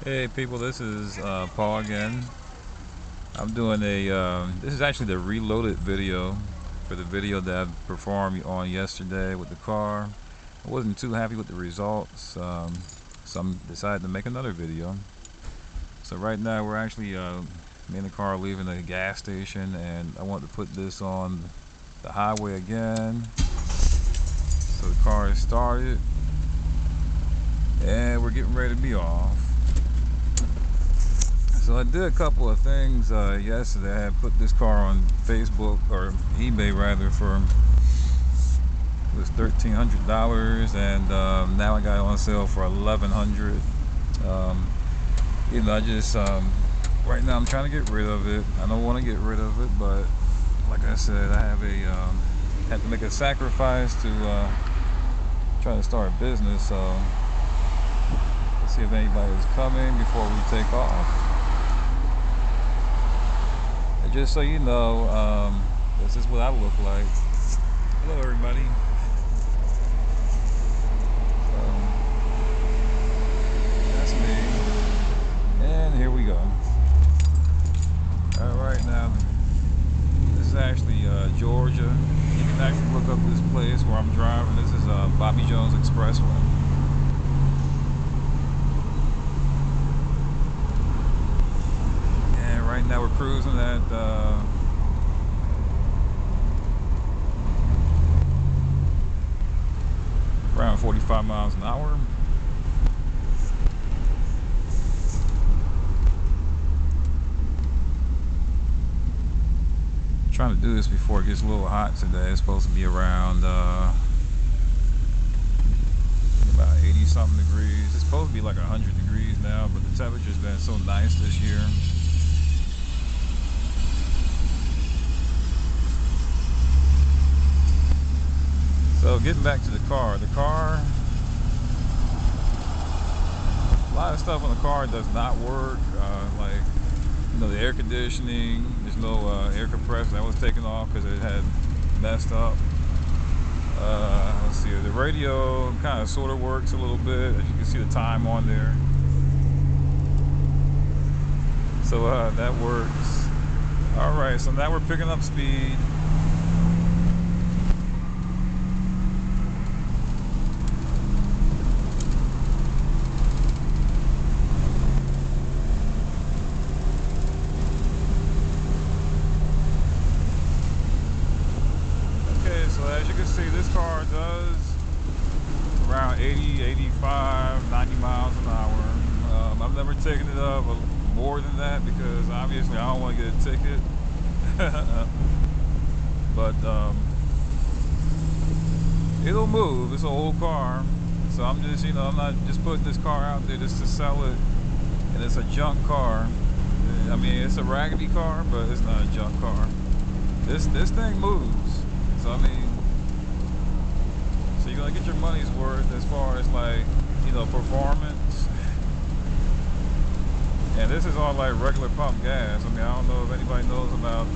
Hey people, this is Paul again. I'm doing this is actually the reloaded video for the video that I performed on yesterday with the car. I wasn't too happy with the results, so I decided to make another video. So right now we're actually, me and the car are leaving the gas station, and I want to put this on the highway again. So the car is started, and we're getting ready to be off. So I did a couple of things yesterday. I had put this car on Facebook, or eBay rather, for it was $1,300, and now I got it on sale for $1,100. I just right now I'm trying to get rid of it. I don't want to get rid of it, but like I said, I have to make a sacrifice to try to start a business. So let's see if anybody's coming before we take off. Just so you know, this is what I look like. Hello everybody. That's me. And here we go. Alright, now this is actually Georgia. You can actually look up this place where I'm driving. This is Bobby Jones Expressway. Right now we're cruising at around 45 miles an hour. Trying to do this before it gets a little hot today. It's supposed to be around about 80 something degrees. It's supposed to be like 100 degrees now, but the temperature's been so nice this year. So getting back to the car, a lot of stuff on the car does not work. Like, the air conditioning, there's no air compressor. That was taken off because it had messed up. Let's see, the radio kind of sort of works a little bit. As you can see the time on there. So that works. All right, so now we're picking up speed. As you can see, this car does around 80, 85, 90 miles an hour. I've never taken it up more than that because obviously I don't want to get a ticket. But it'll move. It's an old car. So I'm just, I'm not just putting this car out there just to sell it. And it's a junk car. I mean, it's a raggedy car, but it's not a junk car. This thing moves. So I mean, so you're gonna get your money's worth as far as like, performance. And this is all like regular pump gas. I mean, I don't know if anybody knows about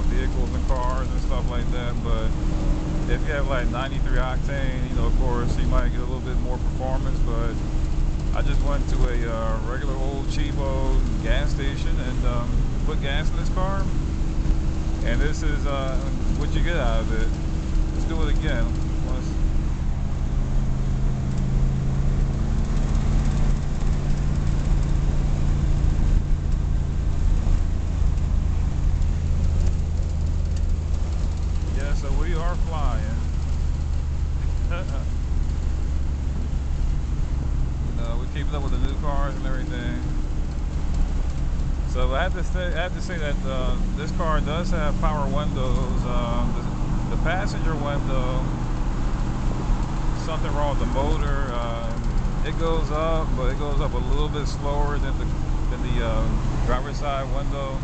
vehicles and cars and stuff like that, but if you have like 93 octane, of course you might get a little bit more performance. But I just went to a regular old cheapo gas station and put gas in this car. And this is what you get out of it. Let's do it again. Yeah, so we are flying. We're keeping up with the new cars and everything. So I have to say that this car does have power windows. The passenger window, something wrong with the motor. It goes up, but it goes up a little bit slower than the driver's side window.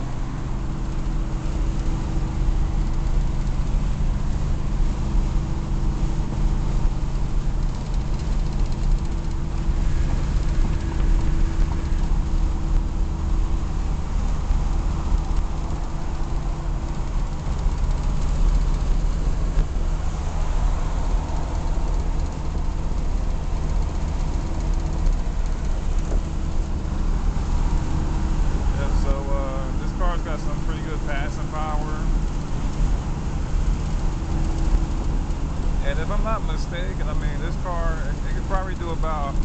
mistaken, I mean, this car, it could probably do about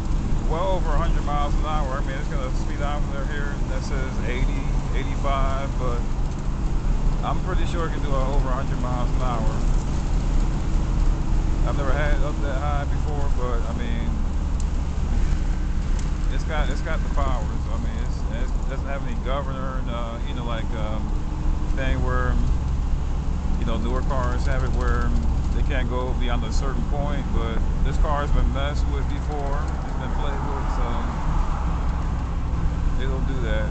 well over 100 miles an hour. I mean, it's going to speed out from here that says 80, 85, but I'm pretty sure it can do over 100 miles an hour. I've never had it up that high before, but I mean, it's got the powers. I mean, it doesn't have any governor, you know, like thing where, you know, newer cars have it where they can't go beyond a certain point, but this car has been messed with before. It's been played with, so it'll do that.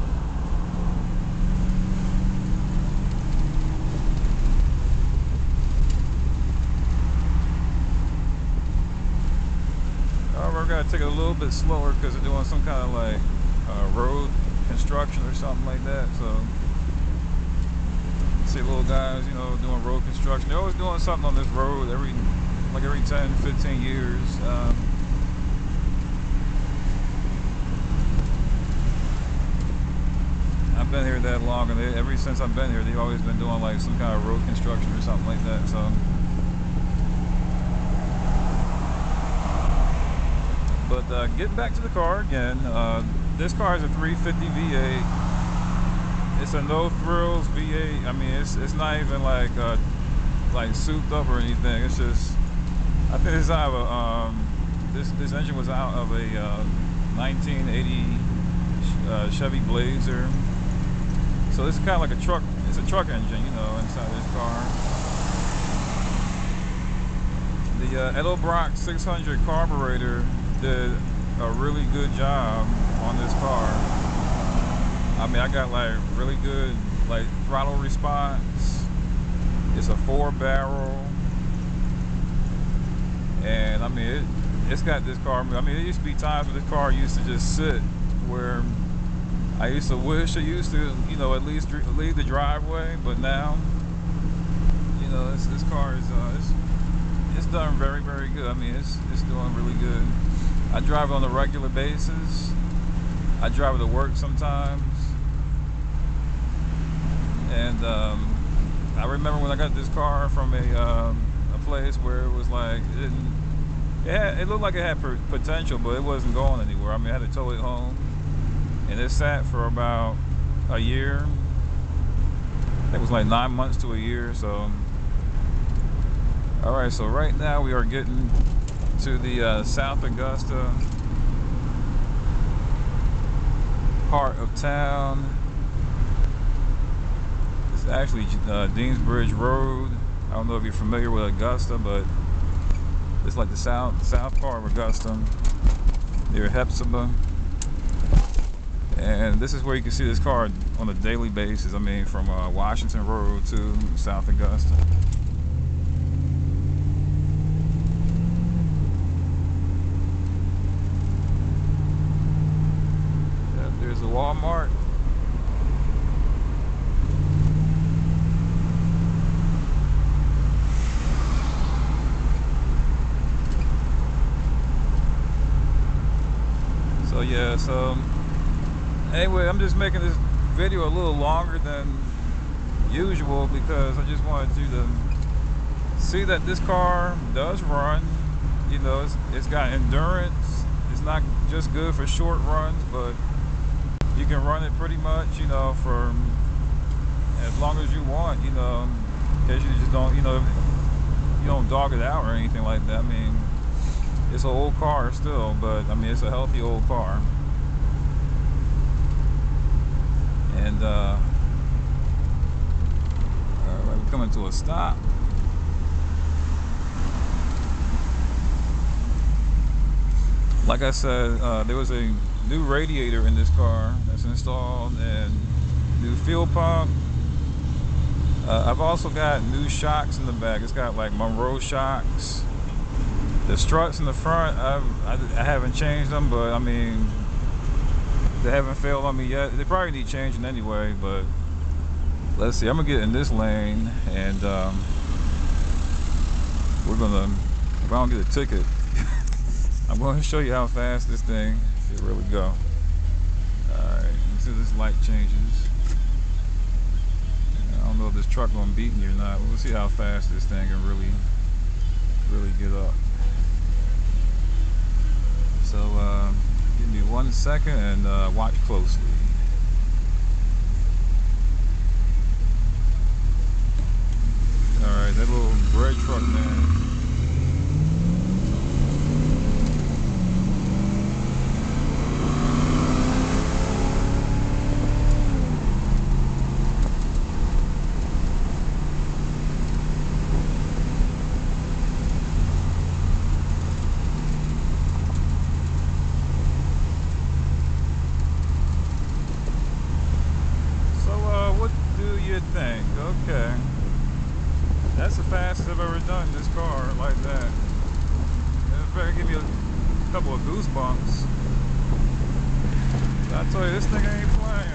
However, I gotta take it a little bit slower because they're doing some kind of like road construction or something like that. So, see little guys, you know, doing road construction. They're always doing something on this road every 10, 15 years. I've been here that long, and ever since I've been here, they've always been doing like some kind of road construction or something like that. So. But getting back to the car again, this car is a 350 V8. It's a no thrills V8. I mean, it's not even like souped up or anything. It's just, I think this is out of a this engine was out of a 1980 Chevy Blazer. So this is kind of like a truck. It's a truck engine, you know, inside this car. The Edelbrock 600 carburetor did a really good job on this car. I mean, I got like really good like throttle response. It's a 4-barrel, and I mean it's got this car. I mean, it used to be times where this car used to just sit where I used to wish it used to, you know, at least leave the driveway. But now, you know, this car is it's done very, very good. I mean, it's doing really good. I drive it on a regular basis. I drive it to work sometimes. And I remember when I got this car from a place where it was like, it looked like it had potential, but it wasn't going anywhere. I mean, I had to tow it home. And it sat for about a year. I think it was like 9 months to a year, so. All right, so right now we are getting to the South Augusta part of town. It's actually Deansbridge Road. I don't know if you're familiar with Augusta, but it's like the south part of Augusta near Hepzibah. And this is where you can see this car on a daily basis. I mean, from Washington Road to South Augusta. There's a Walmart. So yeah, so anyway, I'm just making this video a little longer than usual because I just wanted you to see that this car does run. You know, it's got endurance. It's not just good for short runs, but you can run it pretty much, you know, for as long as you want, you know, in case you just don't, you know, you don't dog it out or anything like that. I mean, it's an old car still, but I mean, it's a healthy old car. And all right, we're coming to a stop. Like I said, there was a new radiator in this car that's installed, and new fuel pump. I've also got new shocks in the back. It's got like Monroe shocks. The struts in the front, I haven't changed them, but I mean, they haven't failed on me yet. They probably need changing anyway, but let's see. I'm gonna get in this lane, and we're gonna, if I don't get a ticket, I'm going to show you how fast this thing can really go. Alright, until this light changes. I don't know if this truck gonna beat me or not. We'll see how fast this thing can really get up. So give me 1 second and watch closely. Alright, that little bread truck, man. So what do you think? Okay. That's the fastest I've ever done this car like that. In fact, give me a couple of goosebumps. I tell you, this thing ain't playing.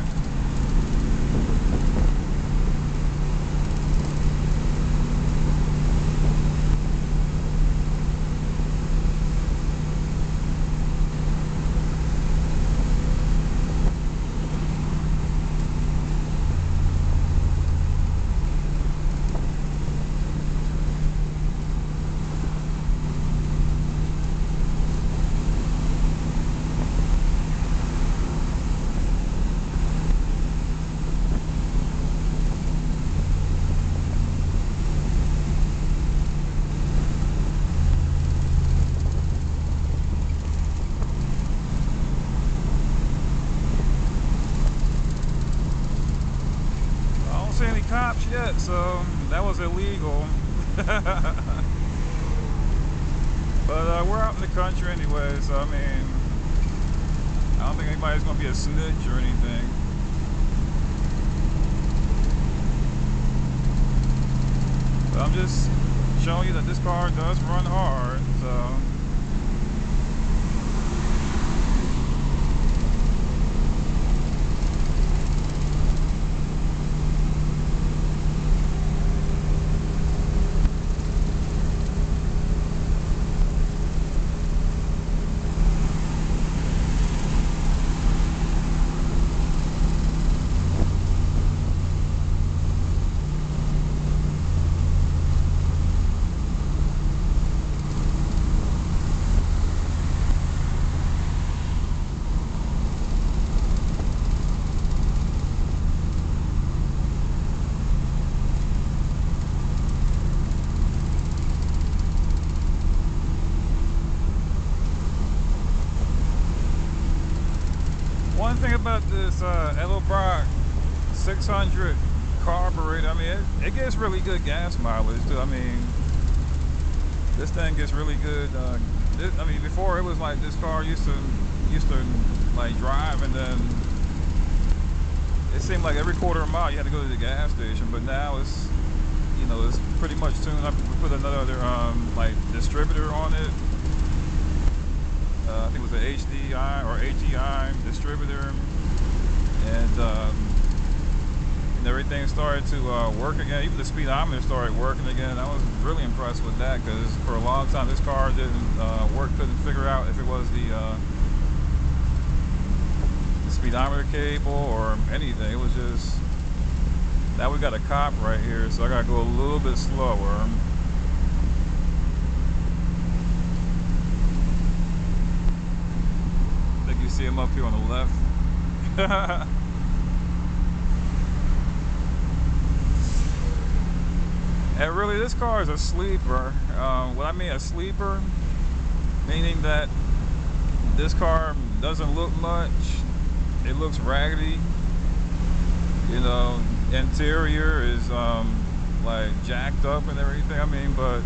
I don't see any cops yet, so that was illegal. But we're out in the country anyway, so I mean, I don't think anybody's gonna be a snitch or anything. But I'm just showing you that this car does run hard, so. One thing about this Edelbrock 600 carburetor, I mean, it gets really good gas mileage too. I mean, this thing gets really good. I mean, before it was like this car used to like drive, and then it seemed like every quarter of a mile you had to go to the gas station. But now it's, you know, it's pretty much tuned up. We put another like distributor on it. I think it was an HDI or HEI distributor, and everything started to work again. Even the speedometer started working again. I was really impressed with that, because for a long time this car didn't work. Couldn't figure out if it was the speedometer cable or anything. It was just, now we got a cop right here, so I gotta go a little bit slower. You see him up here on the left. And really, this car is a sleeper. What I mean a sleeper, meaning that this car doesn't look much. It looks raggedy. You know, interior is like jacked up and everything. I mean, but